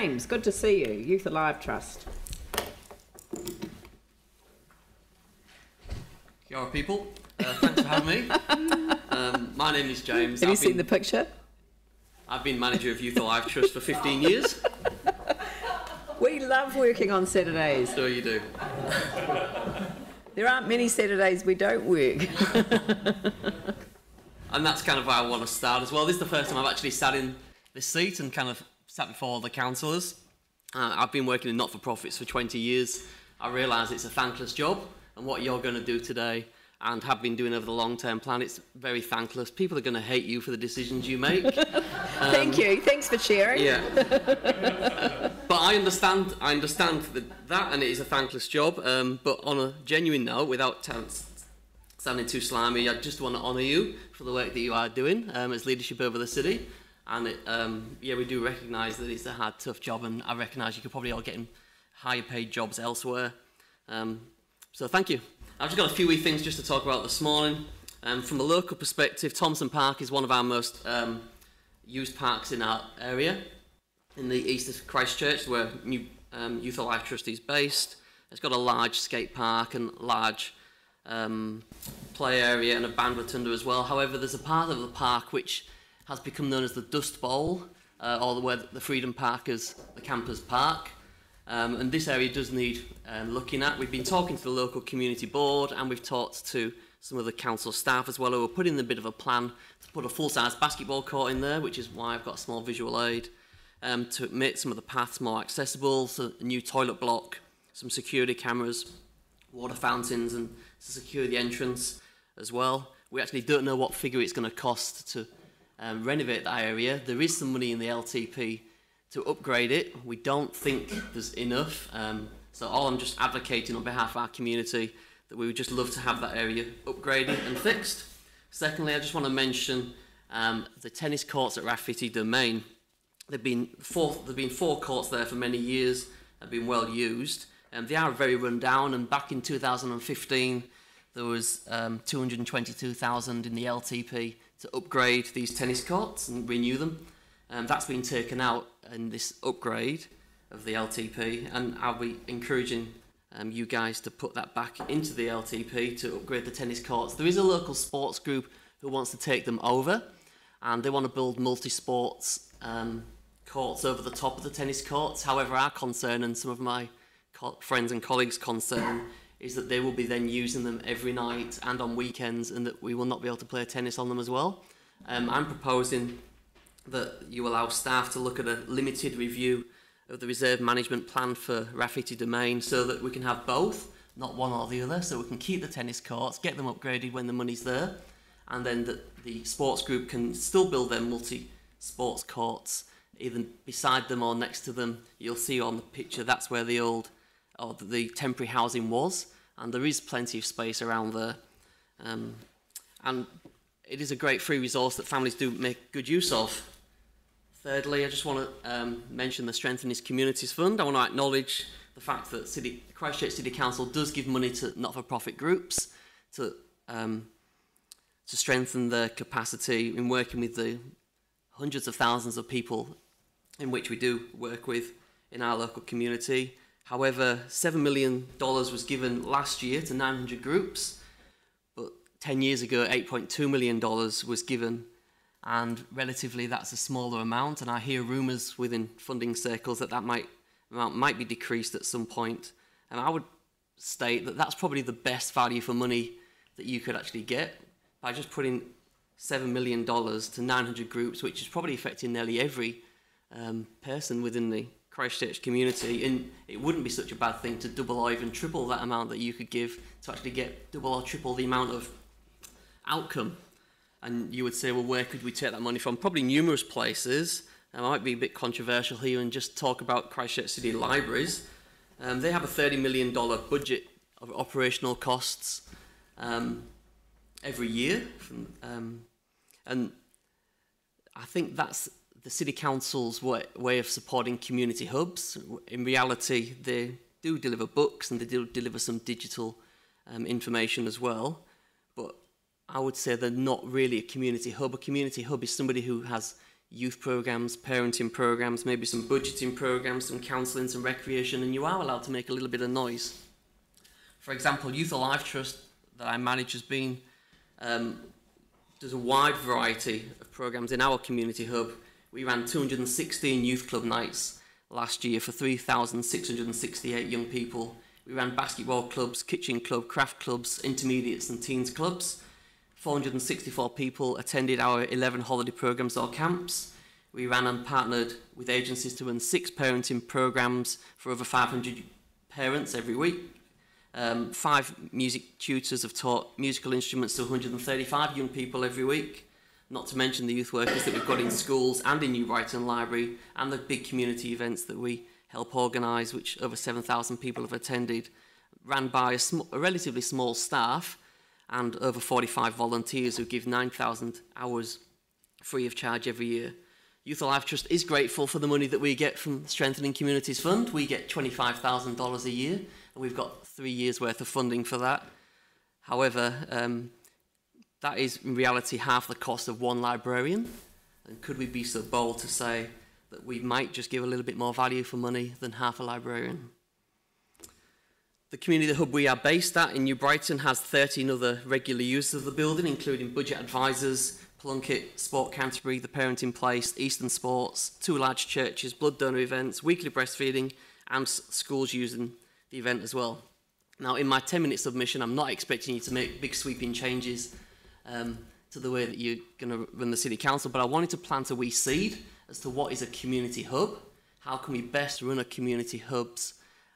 James, good to see you, Youth Alive Trust. Kia ora people, thanks for having me. My name is James. Have you seen the picture? I've been manager of Youth Alive Trust for 15 years. We love working on Saturdays. So you do. There aren't many Saturdays we don't work. And that's kind of why I want to start as well. This is the first time I've actually sat in this seat and kind of sat before the councillors. I've been working in not-for-profits for 20 years. I realise it's a thankless job, and what you're going to do today and have been doing over the long-term plan, it's very thankless. People are going to hate you for the decisions you make. Thank you. Thanks for sharing. Yeah. But I understand that, and it is a thankless job. But on a genuine note, without sounding too slimy, I just want to honour you for the work that you are doing as leadership over the city. And yeah, we do recognise that it's a hard, tough job, and I recognise you could probably all get in higher paid jobs elsewhere. So thank you. I've just got a few wee things just to talk about this morning. From a local perspective, Thompson Park is one of our most used parks in our area, in the east of Christchurch, where Youth Alive Trust is based. It's got a large skate park and large play area and a band rotunda as well. However, there's a part of the park which has become known as the Dust Bowl, or where the Freedom Parkers, the campers park. And this area does need looking at. We've been talking to the local community board, and we've talked to some of the council staff as well, who are putting in a bit of a plan to put a full-size basketball court in there, which is why I've got a small visual aid, to make some of the paths more accessible, so a new toilet block, some security cameras, water fountains, and to secure the entrance as well. We actually don't know what figure it's going to cost to renovate that area. There is some money in the LTP to upgrade it. We don't think there's enough. So all I'm just advocating on behalf of our community, that we would just love to have that area upgraded and fixed. Secondly, I just want to mention the tennis courts at Graffiti Domain. There've been four courts there for many years, have been well used. They are very run down, and back in 2015 there was 222,000 in the LTP to upgrade these tennis courts and renew them. That's been taken out in this upgrade of the LTP, and I'll be encouraging you guys to put that back into the LTP to upgrade the tennis courts. There is a local sports group who wants to take them over, and they want to build multi-sports courts over the top of the tennis courts. However, our concern, and some of my friends and colleagues' concern, is that they will be then using them every night and on weekends, and that we will not be able to play tennis on them as well. I'm proposing that you allow staff to look at a limited review of the reserve management plan for Graffiti Domain, so that we can have both, not one or the other, so we can keep the tennis courts, get them upgraded when the money's there, and then the sports group can still build their multi-sports courts, either beside them or next to them. You'll see on the picture that's where the temporary housing was, and there is plenty of space around there. And it is a great free resource that families do make good use of. Thirdly, I just want to mention the Strengthen This Communities Fund. I want to acknowledge the fact that Christchurch City Council does give money to not-for-profit groups to strengthen their capacity in working with the hundreds of thousands of people in which we do work with in our local community. However, $7 million was given last year to 900 groups, but 10 years ago, $8.2 million was given, and relatively that's a smaller amount, and I hear rumours within funding circles that amount might be decreased at some point. And I would state that that's probably the best value for money that you could actually get by just putting $7 million to 900 groups, which is probably affecting nearly every person within the Christchurch community. And it wouldn't be such a bad thing to double or even triple that amount that you could give to actually get double or triple the amount of outcome. And you would say, well, where could we take that money from? Probably numerous places. I might be a bit controversial here and just talk about Christchurch City Libraries. They have a $30 million budget of operational costs every year. And I think that's the City Council's way of supporting community hubs. In reality, they do deliver books and they do deliver some digital information as well. But I would say they're not really a community hub. A community hub is somebody who has youth programs, parenting programs, maybe some budgeting programs, some counselling, some recreation, and you are allowed to make a little bit of noise. For example, Youth Alive Trust that I manage has been, there's a wide variety of programs in our community hub. We ran 216 youth club nights last year for 3,668 young people. We ran basketball clubs, kitchen club, craft clubs, intermediates and teens clubs. 464 people attended our 11 holiday programs or camps. We ran and partnered with agencies to run 6 parenting programs for over 500 parents every week. 5 music tutors have taught musical instruments to 135 young people every week. Not to mention the youth workers that we've got in schools and in New Brighton Library, and the big community events that we help organise, which over 7,000 people have attended, ran by a relatively small staff and over 45 volunteers who give 9,000 hours free of charge every year. Youth Alive Trust is grateful for the money that we get from Strengthening Communities Fund. We get $25,000 a year, and we've got 3 years worth of funding for that. However, that is in reality half the cost of one librarian. And could we be so bold to say that we might just give a little bit more value for money than half a librarian? The community hub we are based at in New Brighton has 13 other regular users of the building, including Budget Advisors, Plunkett, Sport Canterbury, The Parenting Place, Eastern Sports, 2 large churches, blood donor events, weekly breastfeeding, and schools using the event as well. Now, in my 10-minute submission, I'm not expecting you to make big sweeping changes to the way that you're going to run the City Council, but I wanted to plant a wee seed as to what is a community hub, how can we best run a community hubs,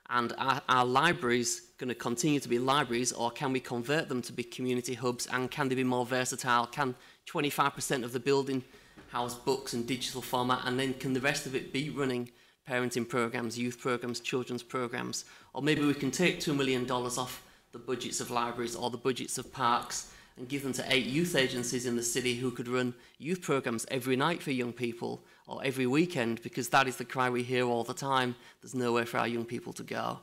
and are our libraries going to continue to be libraries, or can we convert them to be community hubs, and can they be more versatile? Can 25% of the building house books in digital format, and then can the rest of it be running parenting programs, youth programs, children's programs? Or maybe we can take $2 million off the budgets of libraries or the budgets of parks and give them to 8 youth agencies in the city who could run youth programs every night for young people or every weekend, because that is the cry we hear all the time. There's nowhere for our young people to go.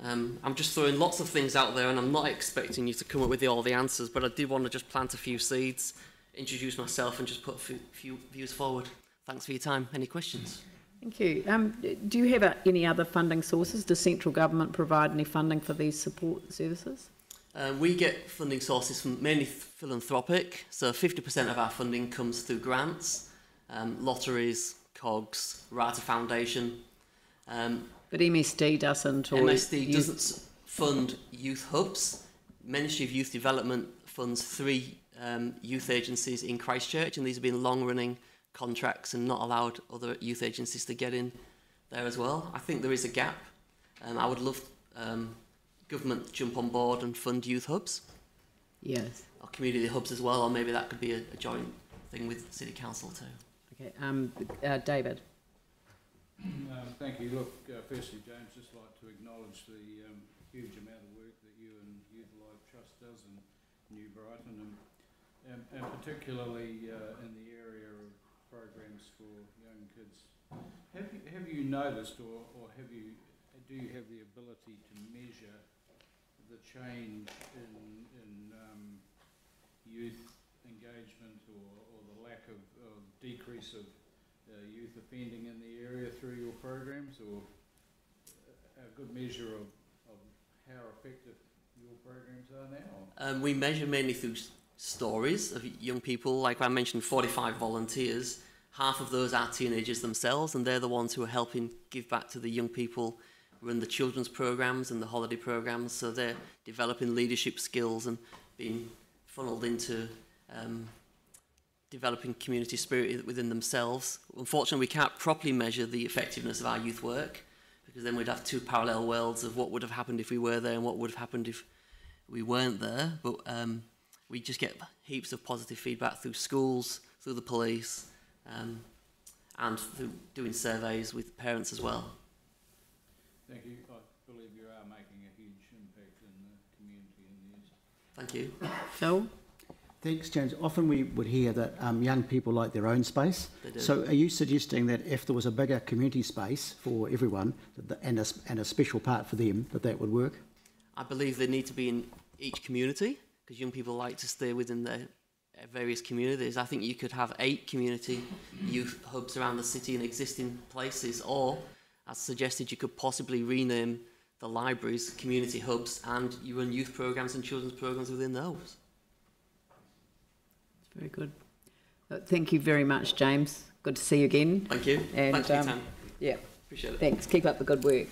I'm just throwing lots of things out there, and I'm not expecting you to come up with all the answers, but I did want to just plant a few seeds, introduce myself, and just put a few views forward. Thanks for your time. Any questions? Thank you. Do you have any other funding sources? Does central government provide any funding for these support services? We get funding sources from mainly philanthropic, so 50% of our funding comes through grants, lotteries, COGS, Rata Foundation. But MSD doesn't? Or MSD doesn't fund youth hubs. Ministry of Youth Development funds 3 youth agencies in Christchurch, and these have been long-running contracts and not allowed other youth agencies to get in there as well. I think there is a gap. I would love government to jump on board and fund youth hubs. Yes. Or community hubs as well, or maybe that could be a joint thing with City Council too. Okay, David. Thank you. Look, firstly, James, just like to acknowledge the huge amount of work that you and Youth Alive Trust does in New Brighton, and particularly in the area of programs for young kids. Have you noticed, or do you have the ability to measure the change in youth engagement, or the lack of decrease of youth offending in the area through your programs, or a good measure of how effective your programs are now? We measure mainly through stories of young people. Like I mentioned, 45 volunteers. Half of those are teenagers themselves, and they're the ones who are helping give back to the young people, run the children's programs and the holiday programs, so they're developing leadership skills and being funneled into developing community spirit within themselves. Unfortunately, we can't properly measure the effectiveness of our youth work, because then we'd have 2 parallel worlds of what would have happened if we were there and what would have happened if we weren't there. But we just get heaps of positive feedback through schools, through the police, and through doing surveys with parents as well. Thank you. I believe you are making a huge impact in the community in the east. Thank you. Phil? Thanks, James. Often we would hear that young people like their own space. They do. So are you suggesting that if there was a bigger community space for everyone and a special part for them, that would work? I believe they need to be in each community, because young people like to stay within their various communities. I think you could have 8 community youth hubs around the city in existing places, or, as suggested, you could possibly rename the libraries community hubs, and you run youth programmes and children's programmes within those. Very good. Thank you very much, James. Good to see you again. Thank you. And, Thanks for your time. Yeah. Appreciate it. Thanks. Keep up the good work.